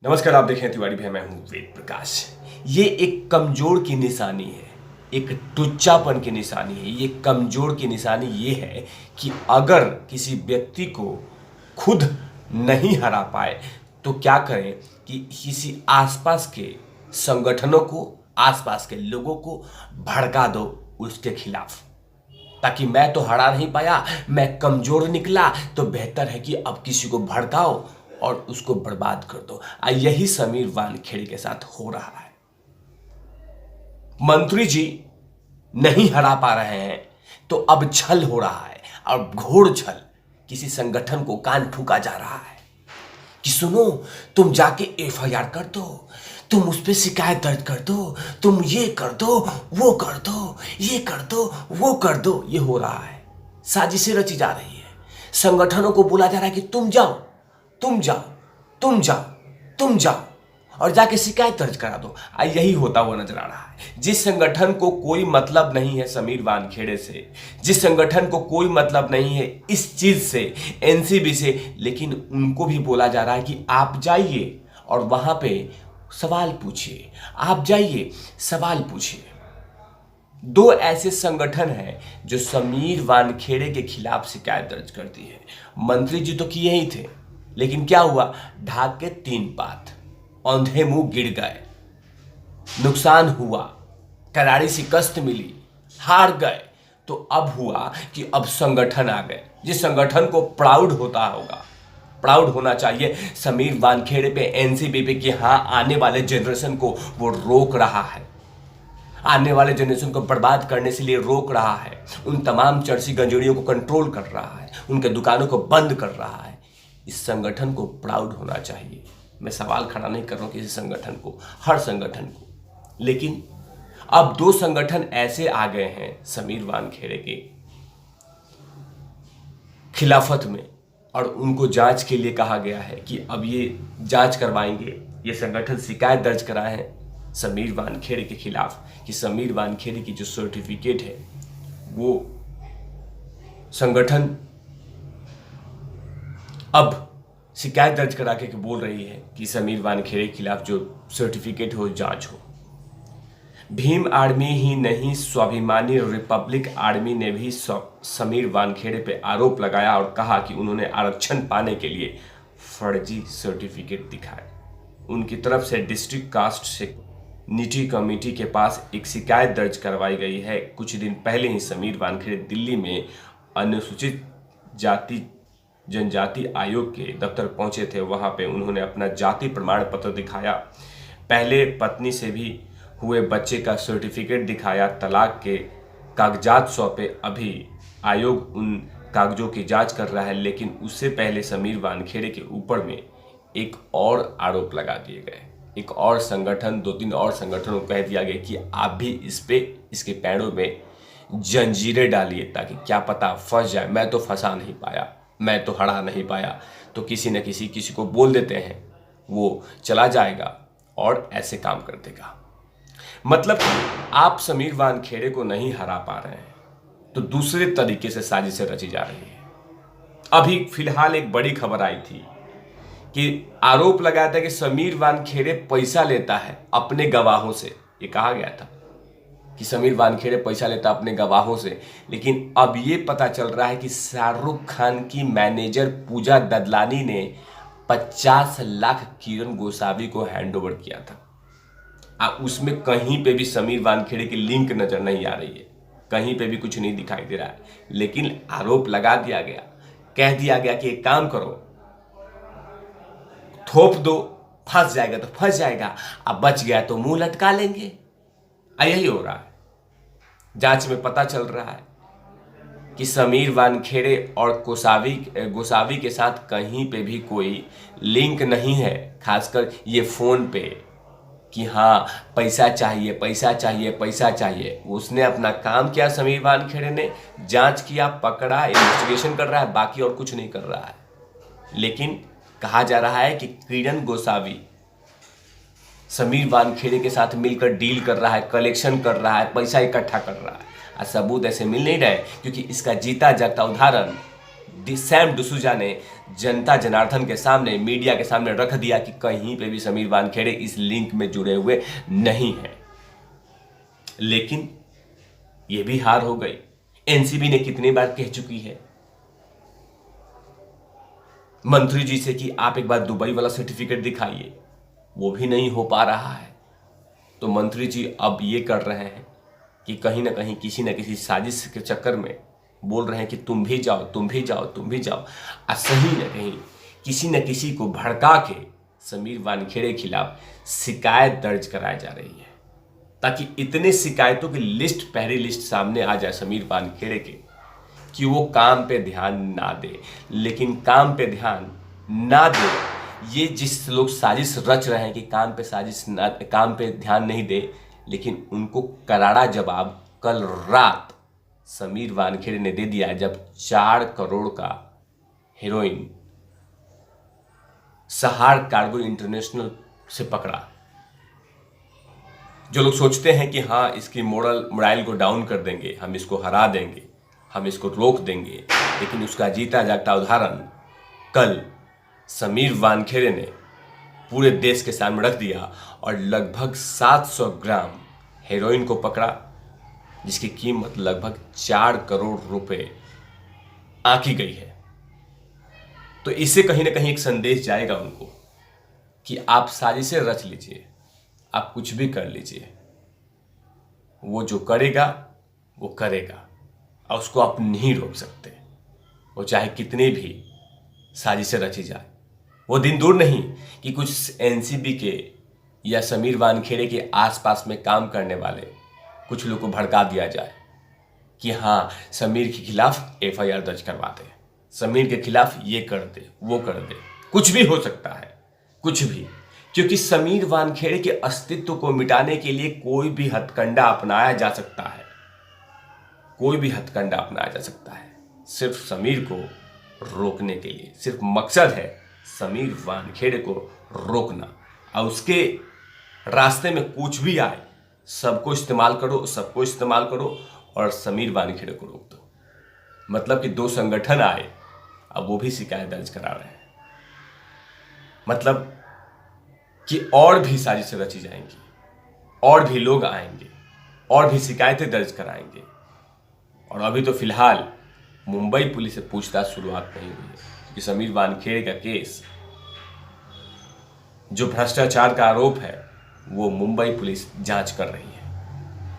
नमस्कार, आप देखें तिवारी भैया, मैं हूं वेद प्रकाश। ये एक कमजोर की निशानी है, एक टुच्चापन की निशानी है। ये कमजोर की निशानी ये है कि अगर किसी व्यक्ति को खुद नहीं हरा पाए तो क्या करें कि किसी आसपास के संगठनों को, आसपास के लोगों को भड़का दो उसके खिलाफ, ताकि मैं तो हरा नहीं पाया, मैं कमजोर निकला, तो बेहतर है कि अब किसी को भड़काओ और उसको बर्बाद कर दो। यही समीर वानखेड़े के साथ हो रहा है। मंत्री जी नहीं हरा पा रहे हैं तो अब छल हो रहा है, और घोर छल। किसी संगठन को कान फूका जा रहा है कि सुनो, तुम जाके एफआईआर कर दो, तुम उस पर शिकायत दर्ज कर दो, तुम ये कर दो, वो कर दो, ये कर दो, वो कर दो। ये हो रहा है, साजिशें रची जा रही है। संगठनों को बोला जा रहा है कि तुम जाओ, तुम जाओ, तुम जाओ, तुम जाओ और जाके शिकायत दर्ज करा दो। यही होता हुआ नजर आ रहा है। जिस संगठन को कोई मतलब नहीं है समीर वानखेड़े से, जिस संगठन को कोई मतलब नहीं है इस चीज से, एनसीबी से, लेकिन उनको भी बोला जा रहा है कि आप जाइए और वहां पे सवाल पूछिए, आप जाइए सवाल पूछिए। दो ऐसे संगठन हैं जो समीर वानखेड़े के खिलाफ शिकायत दर्ज करती है। मंत्री जी तो किए ही थे, लेकिन क्या हुआ, ढाक के तीन पात, औंधे मुंह गिर गए, नुकसान हुआ, करारी शिकस्त मिली, हार गए। तो अब हुआ कि अब संगठन आ गए। जिस संगठन को प्राउड होता होगा, प्राउड होना चाहिए समीर वानखेड़े पे, एनसीबी पे, कि हाँ, आने वाले जनरेशन को वो रोक रहा है, आने वाले जनरेशन को बर्बाद करने से लिए रोक रहा है, उन तमाम चर्ची गंजेड़ियों को कंट्रोल कर रहा है, उनके दुकानों को बंद कर रहा है। इस संगठन को प्राउड होना चाहिए। मैं सवाल खड़ा नहीं कर रहा हूं किसी संगठन को, हर संगठन को। लेकिन अब दो संगठन ऐसे आ गए हैं समीर वानखेड़े के खिलाफत में, और उनको जांच के लिए कहा गया है कि अब ये जांच करवाएंगे। ये संगठन शिकायत दर्ज कराए हैं समीर वानखेड़े के खिलाफ कि समीर वानखेड़े की जो सर्टिफिकेट है, वो संगठन अब शिकायत दर्ज करा के बोल रही है कि समीर वानखेड़े के खिलाफ जो सर्टिफिकेट हो, जांच हो। भीम आर्मी ही नहीं, स्वाभिमानी रिपब्लिक आर्मी ने भी समीर वानखेड़े पे आरोप लगाया और कहा कि उन्होंने आरक्षण पाने के लिए फर्जी सर्टिफिकेट दिखाए। उनकी तरफ से डिस्ट्रिक्ट कास्ट से नीति कमेटी के पास एक शिकायत दर्ज करवाई गई है। कुछ दिन पहले ही समीर वानखेड़े दिल्ली में अनुसूचित जाति जनजाति आयोग के दफ्तर पहुंचे थे। वहां पे उन्होंने अपना जाति प्रमाण पत्र दिखाया, पहले पत्नी से भी हुए बच्चे का सर्टिफिकेट दिखाया, तलाक के कागजात सौंपे। अभी आयोग उन कागजों की जांच कर रहा है, लेकिन उससे पहले समीर वानखेड़े के ऊपर में एक और आरोप लगा दिए गए। एक और संगठन, दो तीन और संगठनों को कह दिया गया कि आप भी इस पे, इसके पैरों में जंजीरें डालिए, ताकि क्या पता फंस जाए। मैं तो फंसा नहीं पाया, मैं तो हरा नहीं पाया, तो किसी न किसी को बोल देते हैं, वो चला जाएगा और ऐसे काम कर देगा। मतलब आप समीर वानखेड़े को नहीं हरा पा रहे हैं तो दूसरे तरीके से साजिशें रची जा रही है। अभी फिलहाल एक बड़ी खबर आई थी कि आरोप लगाया था कि समीर वानखेड़े पैसा लेता है अपने गवाहों से। ये कहा गया था कि समीर वानखेड़े पैसा लेता अपने गवाहों से, लेकिन अब ये पता चल रहा है कि शाहरुख खान की मैनेजर पूजा ददलानी ने 50 लाख किरण गोसावी को हैंडओवर किया था। उसमें कहीं पे भी समीर वानखेड़े की लिंक नजर नहीं आ रही है, कहीं पे भी कुछ नहीं दिखाई दे रहा है, लेकिन आरोप लगा दिया गया, कह दिया गया कि एक काम करो, थोप दो, फंस जाएगा तो फंस जाएगा, अब बच गया तो मुंह लटका लेंगे। यही हो रहा है। जांच में पता चल रहा है कि समीर वानखेड़े और गोसावी के साथ कहीं पे भी कोई लिंक नहीं है, खासकर ये फोन पे कि हाँ पैसा चाहिए, पैसा चाहिए, पैसा चाहिए। उसने अपना काम किया, समीर वानखेड़े ने जांच किया, पकड़ा, इन्वेस्टिगेशन कर रहा है, बाकी और कुछ नहीं कर रहा है। लेकिन कहा जा रहा है कि किरण गोसावी समीर वानखेड़े के साथ मिलकर डील कर रहा है, कलेक्शन कर रहा है, पैसा इकट्ठा कर रहा है। सबूत ऐसे मिल नहीं रहे, क्योंकि इसका जीता जागता उदाहरण सैम डिसूजा ने जनता जनार्दन के सामने, मीडिया के सामने रख दिया कि कहीं पे भी समीर वानखेड़े इस लिंक में जुड़े हुए नहीं हैं। लेकिन यह भी हार हो गई। एनसीबी ने कितनी बार कह चुकी है मंत्री जी से कि आप एक बार दुबई वाला सर्टिफिकेट दिखाइए, वो भी नहीं हो पा रहा है। तो मंत्री जी अब ये कर रहे हैं कि कहीं ना कहीं किसी न किसी साजिश के चक्कर में बोल रहे हैं कि तुम भी जाओ, तुम भी जाओ, तुम भी जाओ। और सही न कहीं किसी न किसी को भड़का के समीर वानखेड़े के खिलाफ शिकायत दर्ज कराई जा रही है, ताकि इतने शिकायतों की लिस्ट, पहली लिस्ट सामने आ जाए समीर वानखेड़े के, कि वो काम पे ध्यान ना दे। लेकिन काम पे ध्यान ना दे, ये जिस लोग साजिश रच रहे हैं कि काम पे ध्यान नहीं दे, लेकिन उनको करारा जवाब कल रात समीर वानखेड़े ने दे दिया, जब 4 करोड़ का हेरोइन सहार कार्गो इंटरनेशनल से पकड़ा। जो लोग सोचते हैं कि हाँ इसकी मोराइल को डाउन कर देंगे, हम इसको हरा देंगे, हम इसको रोक देंगे, लेकिन उसका जीता जागता उदाहरण कल समीर वानखेड़े ने पूरे देश के सामने रख दिया और लगभग 700 ग्राम हेरोइन को पकड़ा, जिसकी कीमत लगभग 4 करोड़ रुपए आंकी गई है। तो इससे कहीं ना कहीं एक संदेश जाएगा उनको कि आप साजिशें रच लीजिए, आप कुछ भी कर लीजिए, वो जो करेगा वो करेगा और उसको आप नहीं रोक सकते। वो चाहे कितनी भी साजिशें रची जाए, वो दिन दूर नहीं कि कुछ एनसीबी के या समीर वानखेड़े के आसपास में काम करने वाले कुछ लोग को भड़का दिया जाए कि हाँ समीर के खिलाफ एफआईआर दर्ज करवा दे, समीर के खिलाफ ये कर दे, वो कर दे। कुछ भी हो सकता है, कुछ भी, क्योंकि समीर वानखेड़े के अस्तित्व को मिटाने के लिए कोई भी हथकंडा अपनाया जा सकता है, कोई भी हथकंडा अपनाया जा सकता है, सिर्फ समीर को रोकने के लिए। सिर्फ मकसद है समीर वानखेड़े को रोकना, और उसके रास्ते में कुछ भी आए सबको इस्तेमाल करो, सबको इस्तेमाल करो और समीर वानखेड़े को रोक दो। मतलब कि 2 संगठन आए, अब वो भी शिकायत दर्ज करा रहे हैं। मतलब कि और भी साजिशें रची जाएंगी, और भी लोग आएंगे, और भी शिकायतें दर्ज कराएंगे। और अभी तो फिलहाल मुंबई पुलिस से पूछताछ शुरुआत नहीं हुई है कि समीर वानखेड़े का केस, जो भ्रष्टाचार का आरोप है, वो मुंबई पुलिस जांच कर रही है।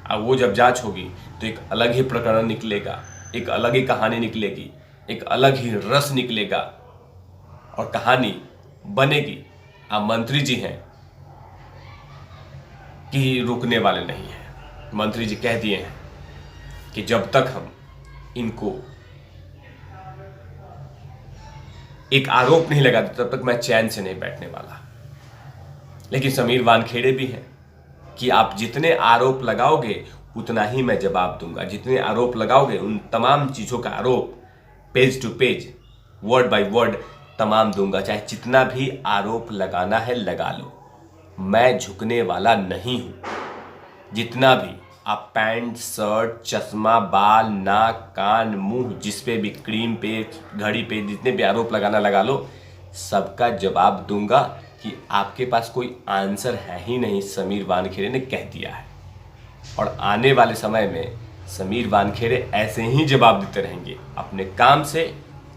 अब वो जब जांच होगी तो एक अलग ही प्रकरण निकलेगा, एक अलग ही कहानी निकलेगी, एक अलग ही रस निकलेगा और कहानी बनेगी। अब मंत्री जी हैं कि रुकने वाले नहीं हैं। मंत्री जी कह दिए हैं कि जब तक हम इनको एक आरोप नहीं लगाते तब तक मैं चैन से नहीं बैठने वाला। लेकिन समीर वानखेड़े भी हैं कि आप जितने आरोप लगाओगे उतना ही मैं जवाब दूंगा, जितने आरोप लगाओगे उन तमाम चीज़ों का आरोप page to page, word by word तमाम दूंगा। चाहे जितना भी आरोप लगाना है लगा लो, मैं झुकने वाला नहीं हूं। जितना भी आप पैंट, शर्ट, चश्मा, बाल, नाक, कान, मुंह, जिस पे भी, क्रीम पे, घड़ी पे, जितने भी आरोप लगाना लगा लो, सबका जवाब दूंगा कि आपके पास कोई आंसर है ही नहीं, समीर वानखेड़े ने कह दिया है। और आने वाले समय में समीर वानखेड़े ऐसे ही जवाब देते रहेंगे, अपने काम से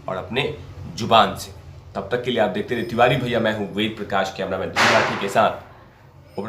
और अपने जुबान से। तब तक के लिए आप देखते रहिए तिवारी भैया। मैं हूं वेद प्रकाश, कैमरामैन धूम राठी के साथ